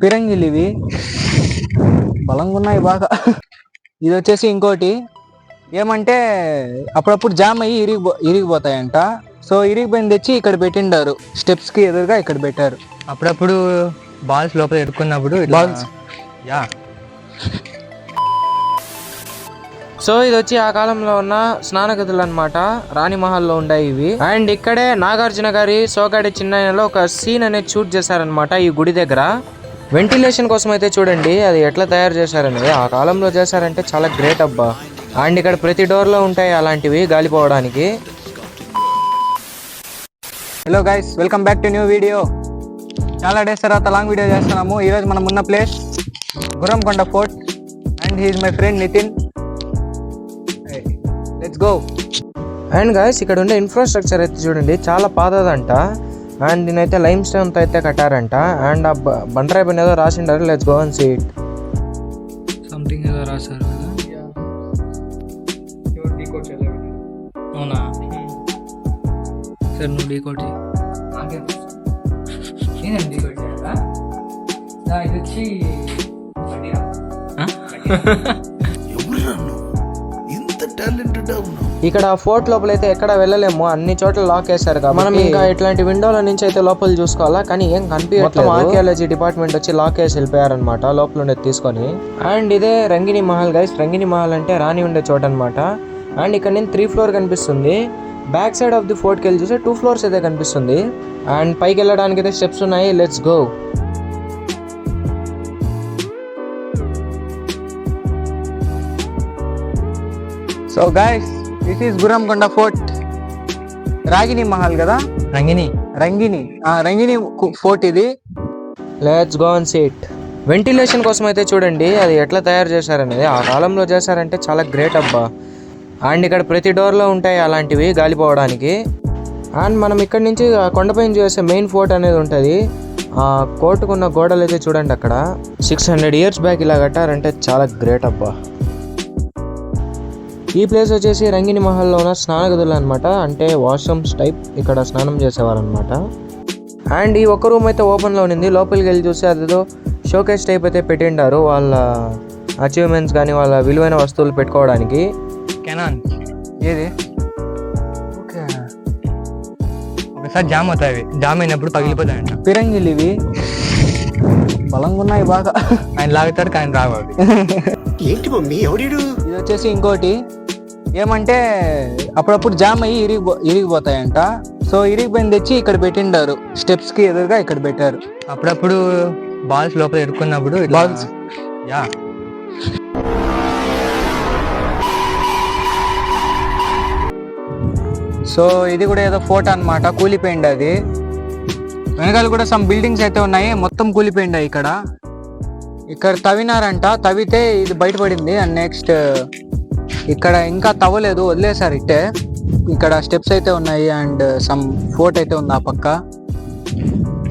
పిరంగిలు ఇవి బలంగా ఉన్నాయి బాగా. ఇది వచ్చేసి ఇంకోటి ఏమంటే అప్పుడప్పుడు జామ్ అయ్యి ఇరిగిపోతాయంట. సో ఇరిగిపోయింది తెచ్చి ఇక్కడ పెట్టిండారు, స్టెప్స్ కి ఎదురుగా ఇక్కడ పెట్టారు. అప్పుడప్పుడు బాల్స్ లోపల ఎడుకున్నప్పుడు బాల్స్. సో ఇది వచ్చి ఆ కాలంలో ఉన్న స్నాన గదులు అనమాట, రాణి మహల్లో ఉన్నాయి ఇవి. అండ్ ఇక్కడే నాగార్జున గారి సోగాడి చిన్నలో ఒక సీన్ అనేది షూట్ చేశారనమాట ఈ గుడి దగ్గర. వెంటిలేషన్ కోసం అయితే చూడండి అది ఎట్లా తయారు చేశారనేది, ఆ కాలంలో చేశారంటే చాలా గ్రేట్ అబ్బా. అండ్ ఇక్కడ ప్రతి డోర్ లో ఉంటాయి అలాంటివి గాలిపోవడానికి. Hello guys, welcome back to new video. చాలా డేస్ తర్వాత లాంగ్ వీడియో చేస్తున్నాము. ఈరోజు మనం ఉన్న place Gurramkonda fort and he is my friend Nitin. Let's go. And guys ఇక్కడ ఉండే ఇన్ఫ్రాస్ట్రక్చర్ అయితే చూడండి చాలా పాతదంట. అండ్ దీనైతే లైమ్ స్టోన్ తో అయితే కట్టారంట. అండ్ ఆ బండరాయి పైన ఏదో రాసిండారు. Let's go and see it. Something ఏదో రాశారు కదా. అవునా సార్, నువ్వు డీకోడ్ చేయి. ఇది వచ్చి ఇక్కడ ఫోర్ట్ లోపల అయితే ఎక్కడ వెళ్ళలేము, అన్ని చోట్ల లాక్ వేశారు కాబట్టి మనం ఇంకా ఇట్లాంటి విండోల నుంచి అయితే లోపల చూసుకోవాలా. కానీ ఏం కనిపించట్లేదు. ఆర్కియాలజీ డిపార్ట్మెంట్ వచ్చి లాక్ వేసి వెళ్ళిపోయారనమాట లోపల ఉండేది తీసుకొని. అండ్ ఇదే రంగిని మహల్ గైస్. రంగిని మహల్ అంటే రాణి ఉండే చోట అనమాట. అండ్ ఇక్కడ నేను 3 ఫ్లోర్ కనిపిస్తుంది. Back side of the fort కి వెళ్ళి చూస్తే 2 ఫ్లోర్స్ అయితే కనిపిస్తుంది. అండ్ పైకి వెళ్ళడానికి అయితే స్టెప్స్ ఉన్నాయి. Let's go. So guys, this is Gurramkonda fort. Ragini Mahal కదా, రంగిని ఫోర్ట్ ఇది. Let's go and see it. Ventilation కోసం అయితే చూడండి అది ఎట్లా తయారు చేశారనేది, ఆ కాలంలో చేశారంటే చాలా గ్రేట్ అబ్బా. అండ్ ఇక్కడ ప్రతి డోర్లో ఉంటాయి అలాంటివి గాలిపోవడానికి. అండ్ మనం ఇక్కడ నుంచి కొండపైన చూసే మెయిన్ ఫోర్ట్ అనేది ఉంటుంది. ఆ కోర్టుకున్న గోడలు అయితే చూడండి అక్కడ 600 years బ్యాక్ ఇలా కట్టారంటే చాలా గ్రేట్ అబ్బా. ఈ ప్లేస్ వచ్చేసి రంగిని మహల్లో ఉన్న స్నాన గదులు అనమాట. అంటే వాష్రూమ్స్ టైప్, ఇక్కడ స్నానం చేసేవారు అనమాట. అండ్ ఈ ఒక్క రూమ్ అయితే ఓపెన్లో ఉండింది. లోపలికి వెళ్ళి చూస్తే అదేదో షోకేస్ టైప్ అయితే పెట్టిండారు వాళ్ళ అచీవ్మెంట్స్ కానీ వాళ్ళ విలువైన వస్తువులు పెట్టుకోవడానికి. కెనాన్ ఏది ఒకసారి జామ్ అవుతాయి, జామ్ అయినప్పుడు పగిలిపోతాయంట. పిరంగిలు ఇవి బలంగా ఉన్నాయి బాగా. ఆయన లాగుతాడు కానీ రావు అవి. ఏంటి మమ్మీ ఎవడు? ఇది వచ్చేసి ఇంకోటి ఏమంటే అప్పుడప్పుడు జామ్ అయ్యి ఇరిగిపోతాయంట. సో ఇరిగిపోయింది తెచ్చి ఇక్కడ పెట్టిండారు, స్టెప్స్ కి ఎదురుగా ఇక్కడ పెట్టారు. అప్పుడప్పుడు బాల్స్ లోపల ఎడుకున్నప్పుడు బాల్స్. సో ఇది కూడా ఏదో ఫోర్ట్ అనమాట, కూలిపోయింది అది. వెనకాల కూడా సమ్ బిల్డింగ్స్ అయితే ఉన్నాయి, మొత్తం కూలిపోయింది. ఇక్కడ తవ్వినారంట, తవ్వితే ఇది బయటపడింది. అండ్ నెక్స్ట్ ఇక్కడ ఇంకా తవ్వలేదు, వదిలేసారు ఇట్టే. ఇక్కడ స్టెప్స్ అయితే ఉన్నాయి అండ్ సమ్ ఫోర్ట్ అయితే ఉంది ఆ పక్క.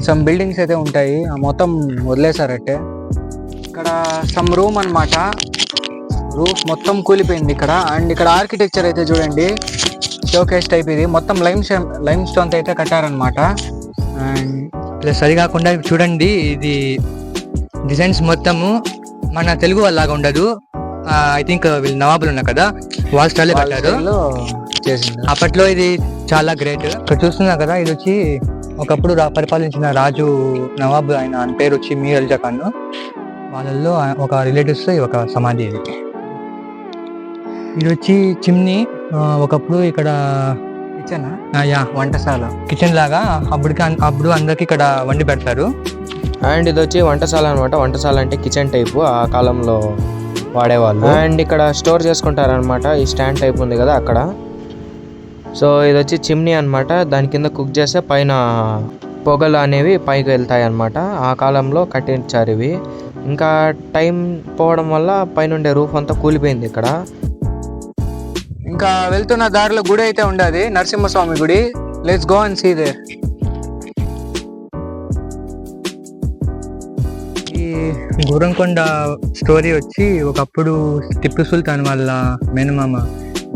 సమ్ బిల్డింగ్స్ అయితే ఉంటాయి, మొత్తం వదిలేసారు అట్టే. ఇక్కడ సమ్ రూమ్ అనమాట, రూఫ్ మొత్తం కూలిపోయింది ఇక్కడ. అండ్ ఇక్కడ ఆర్కిటెక్చర్ అయితే చూడండి షోకేస్ టైప్, ఇది మొత్తం లైమ్ స్టోన్ అయితే కట్టారనమాట. అండ్ ప్లస్ అది కాకుండా చూడండి ఇది డిజైన్స్ మొత్తము మన తెలుగు వాళ్ళలాగా ఉండదు. ఐ థింక్ వీళ్ళు నవాబులు ఉన్నారు కదా, వాళ్ళ స్టైల్లో కట్టారు. అప్పట్లో ఇది చాలా గ్రేట్. ఇక్కడ చూస్తున్నా కదా, ఇది వచ్చి ఒకప్పుడు పరిపాలించిన రాజు నవాబు, ఆయన పేరు వచ్చి మీర్ అలీ ఖాన్. వాళ్ళల్లో ఒక రిలేటివ్స్ ఒక సమాధి ఇది. ఇది వచ్చి ఒకప్పుడు ఇక్కడ వంటశాల, కిచెన్ లాగా అప్పుడు అందరికి ఇక్కడ వండి పెడతారు. అండ్ ఇది వచ్చి వంటశాల అనమాట. వంటశాల అంటే కిచెన్ టైపు, ఆ కాలంలో వాడేవాళ్ళు. అండ్ ఇక్కడ స్టోర్ చేసుకుంటారనమాట, ఈ స్టాండ్ టైప్ ఉంది కదా అక్కడ. సో ఇది వచ్చి చిమ్నీ అనమాట, దాని కింద కుక్ చేస్తే పైన పొగలు అనేవి పైకి వెళ్తాయి అనమాట. ఆ కాలంలో కట్టించారు ఇవి. ఇంకా టైం పోవడం వల్ల పైన రూఫ్ అంతా కూలిపోయింది ఇక్కడ. ఇంకా వెళ్తున్న దారిలో గుడి అయితే ఉండదు, నరసింహస్వామి గుడి. Let's go and see there. ఈ గుర్రంకొండ స్టోరీ వచ్చి ఒకప్పుడు టిప్పు సుల్తాన్ వాళ్ళ మేనమామ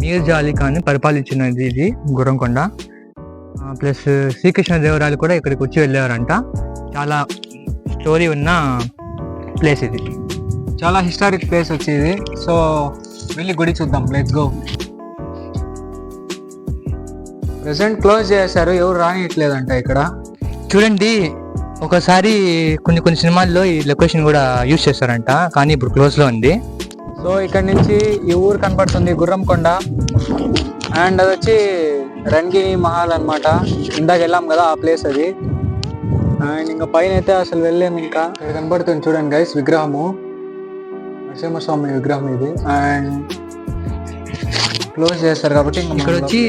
మీర్జా అలీ ఖాన్ పరిపాలించినది ఇది గుర్రంకొండ. ప్లస్ శ్రీకృష్ణదేవరాయలు కూడా ఇక్కడికి వచ్చి వెళ్ళారంట. చాలా స్టోరీ ఉన్న ప్లేస్ ఇది. చాలా హిస్టారిక్ ప్లేస్ వచ్చేది. సో వెళ్ళి గుడి చూద్దాం, లెట్స్ గో. ప్రెసెంట్ క్లోజ్ చేశారు, ఎవరు రానియట్లేదంట ఇక్కడ. చూడండి, ఒకసారి కొన్ని సినిమాల్లో ఈ లొకేషన్ కూడా యూజ్ చేస్తారంట, కానీ ఇప్పుడు క్లోజ్లో ఉంది. సో ఇక్కడ నుంచి ఈ ఊరు కనపడుతుంది, గుర్రంకొండ. అండ్ అది వచ్చి రణగిరి మహల్ అన్నమాట. ఇందాక వెళ్ళాం కదా ఆ ప్లేస్ అది. అండ్ ఇంకా పైన అయితే అసలు వెళ్ళాము. ఇంకా ఇక్కడ కనపడుతుంది చూడండి గైస్, విగ్రహము, నరసింహస్వామి విగ్రహం ఇది. అండ్ క్లోజ్ చేస్తారు కాబట్టి ఇక్కడ వచ్చి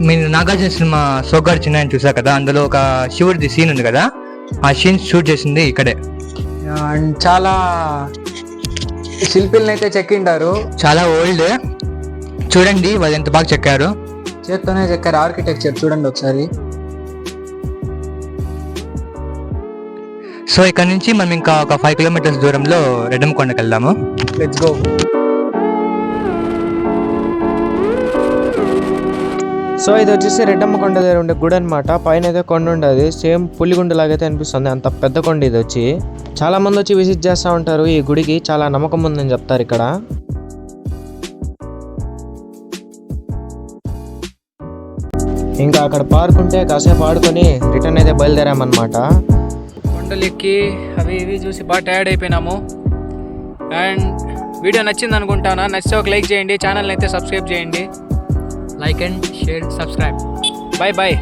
మీరు నాగార్జున సినిమా సోగ్గాడు చిన్న చూసారు కదా, అందులో ఒక శివుడిది సీన్ ఉంది కదా, ఆ సీన్ షూట్ చేసింది ఇక్కడే. అండ్ చాలా శిల్పిల్ని అయితే చెక్కింటారు, చాలా ఓల్డ్. చూడండి వాళ్ళు ఎంత బాగా చెక్కారు, చేత్తోనే చెక్కారు. ఆర్కిటెక్చర్ చూడండి ఒకసారి. సో ఇక్కడ నుంచి మనం ఇంకా ఒక 5 కిలోమీటర్స్ దూరంలో రెడ్డమకొండకి వెళ్దాము. Let's go. సో ఇది వచ్చేసి రెడ్డమ్మకొండ దగ్గర ఉండే గుడి అనమాట. పైన అయితే కొండ ఉండదు, సేమ్ పులిగుండ లాగైతే అనిపిస్తుంది, అంత పెద్ద కొండ ఇది వచ్చి. చాలా మంది వచ్చి విజిట్ చేస్తూ ఉంటారు ఈ గుడికి, చాలా నమ్మకం ఉందని చెప్తారు ఇక్కడ. ఇంకా అక్కడ పార్క్ ఉంటే కాసేపు ఆడుకొని రిటర్న్ అయితే బయలుదేరామన్నమాట. కొండలు ఎక్కి అవి ఇవి చూసి బాగా టైర్డ్ అయిపోయినాము. అండ్ వీడియో నచ్చింది అనుకుంటానా, నచ్చితే ఒక లైక్ చేయండి, ఛానల్ని అయితే సబ్స్క్రైబ్ చేయండి. Like and share, subscribe. Bye bye.